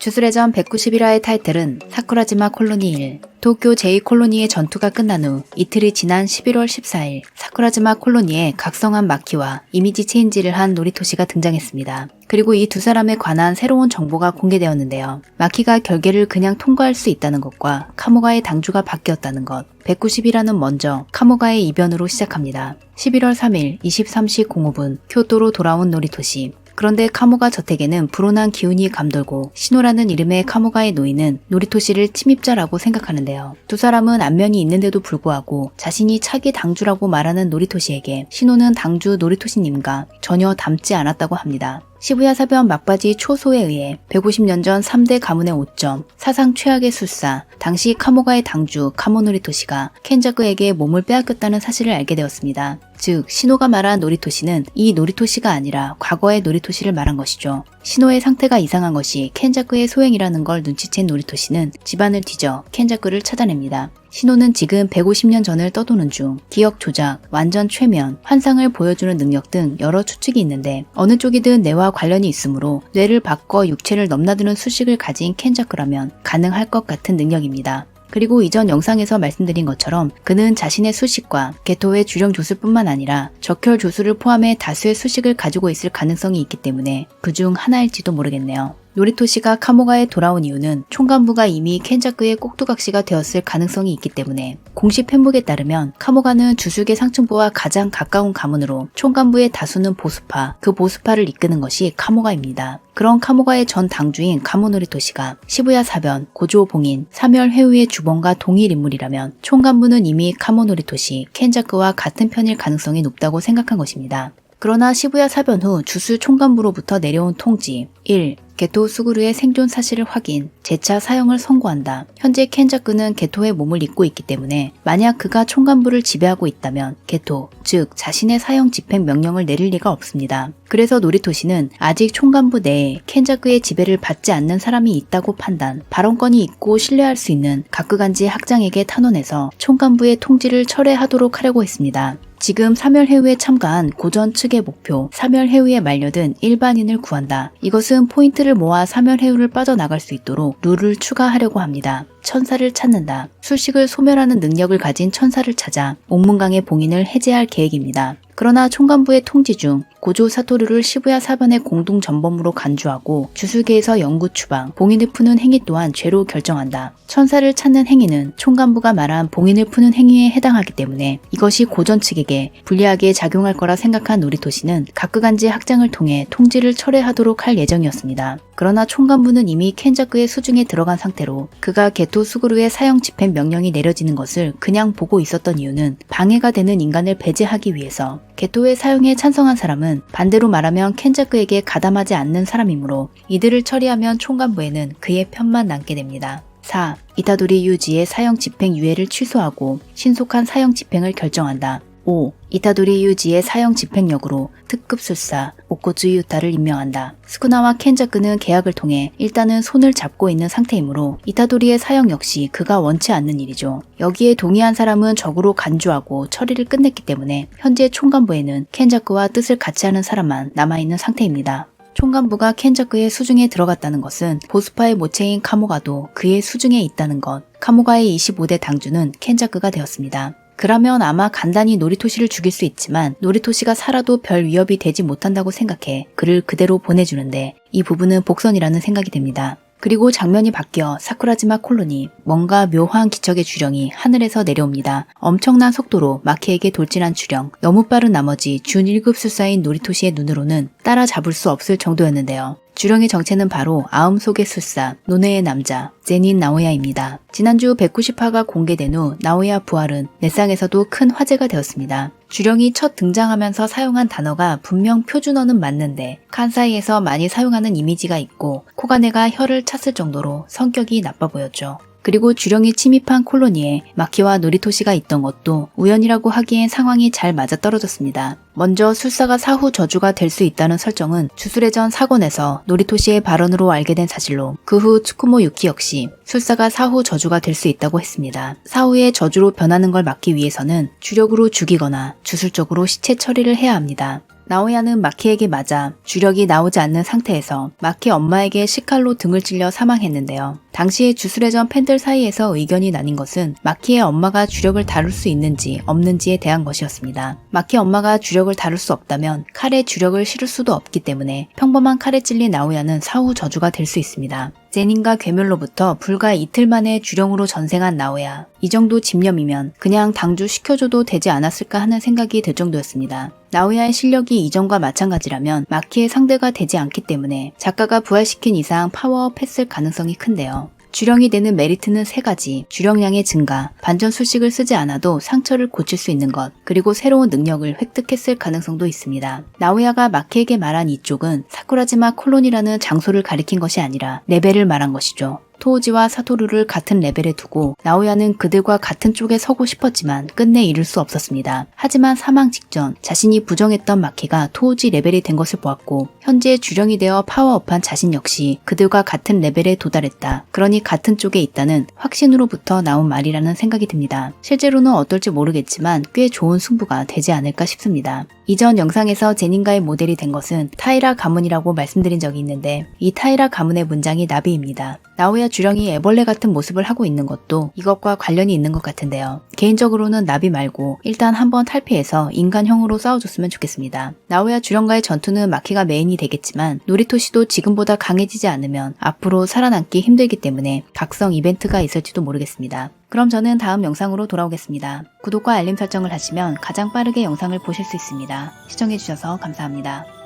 주술의 전 191화의 타이틀은 사쿠라지마 콜로니 1. 도쿄 제2콜로니의 전투가 끝난 후 이틀이 지난 11월 14일 사쿠라지마 콜로니에 각성한 마키와 이미지 체인지를 한 노리토시가 등장했습니다. 그리고 이 두 사람에 관한 새로운 정보가 공개되었는데요. 마키가 결계를 그냥 통과할 수 있다는 것과 카모가의 당주가 바뀌었다는 것. 190이라는 먼저 카모가의 이변으로 시작합니다. 11월 3일 23시 05분 교토로 돌아온 노리토시. 그런데 카모가 저택에는 불온한 기운이 감돌고 신호라는 이름의 카모가의 노인은 노리토시를 침입자라고 생각하는데요. 두 사람은 안면이 있는데도 불구하고 자신이 차기 당주라고 말하는 노리토시에게 신호는 당주 노리토시님과 전혀 닮지 않았다고 합니다. 시부야 사변 막바지 초소에 의해 150년 전 3대 가문의 오점, 사상 최악의 술사, 당시 카모가의 당주 카모노리토시가 켄자쿠에게 몸을 빼앗겼다는 사실을 알게 되었습니다. 즉, 신호가 말한 노리토시는 이 노리토시가 아니라 과거의 노리토시를 말한 것이죠. 신호의 상태가 이상한 것이 켄자쿠의 소행이라는 걸 눈치챈 노리토시는 집안을 뒤져 켄자쿠를 찾아냅니다. 신호는 지금 150년 전을 떠도는 중 기억 조작, 완전 최면, 환상을 보여주는 능력 등 여러 추측이 있는데 어느 쪽이든 뇌와 관련이 있으므로 뇌를 바꿔 육체를 넘나드는 수식을 가진 켄자쿠라면 가능할 것 같은 능력입니다. 그리고 이전 영상에서 말씀드린 것처럼 그는 자신의 수식과 게토의 주령 조술뿐만 아니라 적혈 조술을 포함해 다수의 수식을 가지고 있을 가능성이 있기 때문에 그중 하나일지도 모르겠네요. 노리토시가 카모가에 돌아온 이유는 총간부가 이미 켄자쿠의 꼭두각시가 되었을 가능성이 있기 때문에 공식 팬북에 따르면 카모가는 주술계 상층부와 가장 가까운 가문으로 총간부의 다수는 보수파, 그 보수파를 이끄는 것이 카모가입니다. 그런 카모가의 전 당주인 카모노리토시가 시부야 사변, 고조 봉인, 사멸 회우의 주범과 동일 인물이라면 총간부는 이미 카모노리토시, 켄자쿠와 같은 편일 가능성이 높다고 생각한 것입니다. 그러나 시부야 사변 후 주술 총간부로부터 내려온 통지 1. 게토 수구루의 생존 사실을 확인, 재차 사형을 선고한다. 현재 켄자쿠는 게토의 몸을 잇고 있기 때문에 만약 그가 총간부를 지배하고 있다면 게토, 즉 자신의 사형 집행 명령을 내릴 리가 없습니다. 그래서 노리토시는 아직 총간부 내에 켄자쿠의 지배를 받지 않는 사람이 있다고 판단, 발언권이 있고 신뢰할 수 있는 가쿠간지 학장에게 탄원해서 총간부의 통지를 철회하도록 하려고 했습니다. 지금 사멸해우에 참가한 고전 측의 목표, 사멸해우에 말려든 일반인을 구한다. 이것은 포인트를 모아 사멸해우를 빠져나갈 수 있도록 룰을 추가하려고 합니다. 천사를 찾는다. 술식을 소멸하는 능력을 가진 천사를 찾아 옥문강의 봉인을 해제할 계획입니다. 그러나 총간부의 통지 중 고조 사토루를 시부야 사변의 공동 전범으로 간주하고 주술계에서 연구 추방, 봉인을 푸는 행위 또한 죄로 결정한다. 천사를 찾는 행위는 총간부가 말한 봉인을 푸는 행위에 해당하기 때문에 이것이 고전 측에게 불리하게 작용할 거라 생각한 노리토시는 가쿠간지 학장을 통해 통지를 철회하도록 할 예정이었습니다. 그러나 총간부는 이미 켄자쿠의 수중에 들어간 상태로 그가 게토 수구루의 사형 집행 명령이 내려지는 것을 그냥 보고 있었던 이유는 방해가 되는 인간을 배제하기 위해서 게토의 사용에 찬성한 사람은 반대로 말하면 켄자쿠에게 가담하지 않는 사람이므로 이들을 처리하면 총간부에는 그의 편만 남게 됩니다. 4. 이타도리 유지의 사형 집행 유예를 취소하고 신속한 사형 집행을 결정한다. 5. 이타도리 유지의 사형 집행력으로 특급 술사 오코츠 유타를 임명한다. 스쿠나와 켄자쿠는 계약을 통해 일단은 손을 잡고 있는 상태이므로 이타도리의 사형 역시 그가 원치 않는 일이죠. 여기에 동의한 사람은 적으로 간주하고 처리를 끝냈기 때문에 현재 총간부에는 켄자쿠와 뜻을 같이 하는 사람만 남아있는 상태입니다. 총간부가 켄자쿠의 수중에 들어갔다는 것은 보수파의 모체인 카모가도 그의 수중에 있다는 것. 카모가의 25대 당주는 켄자쿠가 되었습니다. 그러면 아마 간단히 노리토시를 죽일 수 있지만 노리토시가 살아도 별 위협이 되지 못한다고 생각해 그를 그대로 보내주는데 이 부분은 복선이라는 생각이 듭니다. 그리고 장면이 바뀌어 사쿠라지마 콜로니, 뭔가 묘한 기척의 주령이 하늘에서 내려옵니다. 엄청난 속도로 마키에게 돌진한 주령, 너무 빠른 나머지 준 1급 술사인 노리토시의 눈으로는 따라잡을 수 없을 정도였는데요. 주령의 정체는 바로 아움 속의 술사, 노네의 남자, 제닌 나오야입니다. 지난주 190화가 공개된 후 나오야 부활은 넷상에서도 큰 화제가 되었습니다. 주령이 첫 등장하면서 사용한 단어가 분명 표준어는 맞는데 칸사이에서 많이 사용하는 이미지가 있고 코가네가 혀를 찼을 정도로 성격이 나빠 보였죠. 그리고 주령이 침입한 콜로니에 마키와 노리토시가 있던 것도 우연이라고 하기엔 상황이 잘 맞아떨어졌습니다. 먼저 술사가 사후 저주가 될 수 있다는 설정은 주술의 전 사권에서 노리토시의 발언으로 알게 된 사실로 그 후 츠쿠모 유키 역시 술사가 사후 저주가 될 수 있다고 했습니다. 사후의 저주로 변하는 걸 막기 위해서는 주력으로 죽이거나 주술적으로 시체 처리를 해야 합니다. 나오야는 마키에게 맞아 주력이 나오지 않는 상태에서 마키 엄마에게 식칼로 등을 찔려 사망했는데요. 당시에 주술회전 팬들 사이에서 의견이 나뉜 것은 마키의 엄마가 주력을 다룰 수 있는지 없는지에 대한 것이었습니다. 마키 엄마가 주력을 다룰 수 없다면 칼에 주력을 실을 수도 없기 때문에 평범한 칼에 찔린 나오야는 사후 저주가 될 수 있습니다. 제닌과 괴멸로부터 불과 이틀 만에 주령으로 전생한 나오야. 이 정도 집념이면 그냥 당주 시켜줘도 되지 않았을까 하는 생각이 들 정도였습니다. 나오야의 실력이 이전과 마찬가지라면 마키의 상대가 되지 않기 때문에 작가가 부활시킨 이상 파워업했을 가능성이 큰데요. 주령이 되는 메리트는 3가지, 주령량의 증가, 반전 수식을 쓰지 않아도 상처를 고칠 수 있는 것, 그리고 새로운 능력을 획득했을 가능성도 있습니다. 나오야가 마키에게 말한 이쪽은 사쿠라지마 콜론이라는 장소를 가리킨 것이 아니라 레벨을 말한 것이죠. 토우지와 사토루를 같은 레벨에 두고 나오야는 그들과 같은 쪽에 서고 싶었지만 끝내 이룰 수 없었습니다. 하지만 사망 직전 자신이 부정했던 마키가 토우지 레벨이 된 것을 보았고 현재 주령이 되어 파워업한 자신 역시 그들과 같은 레벨에 도달했다. 그러니 같은 쪽에 있다는 확신으로부터 나온 말이라는 생각이 듭니다. 실제로는 어떨지 모르겠지만 꽤 좋은 승부가 되지 않을까 싶습니다. 이전 영상에서 제닌가의 모델이 된 것은 타이라 가문이라고 말씀드린 적이 있는데 이 타이라 가문의 문장이 나비입니다. 나오야 주령이 애벌레 같은 모습을 하고 있는 것도 이것과 관련이 있는 것 같은데요. 개인적으로는 나비 말고 일단 한번 탈피해서 인간형으로 싸워줬으면 좋겠습니다. 나오야 주령과의 전투는 마키가 메인이 되겠지만 노리토시도 지금보다 강해지지 않으면 앞으로 살아남기 힘들기 때문에 각성 이벤트가 있을지도 모르겠습니다. 그럼 저는 다음 영상으로 돌아오겠습니다. 구독과 알림 설정을 하시면 가장 빠르게 영상을 보실 수 있습니다. 시청해주셔서 감사합니다.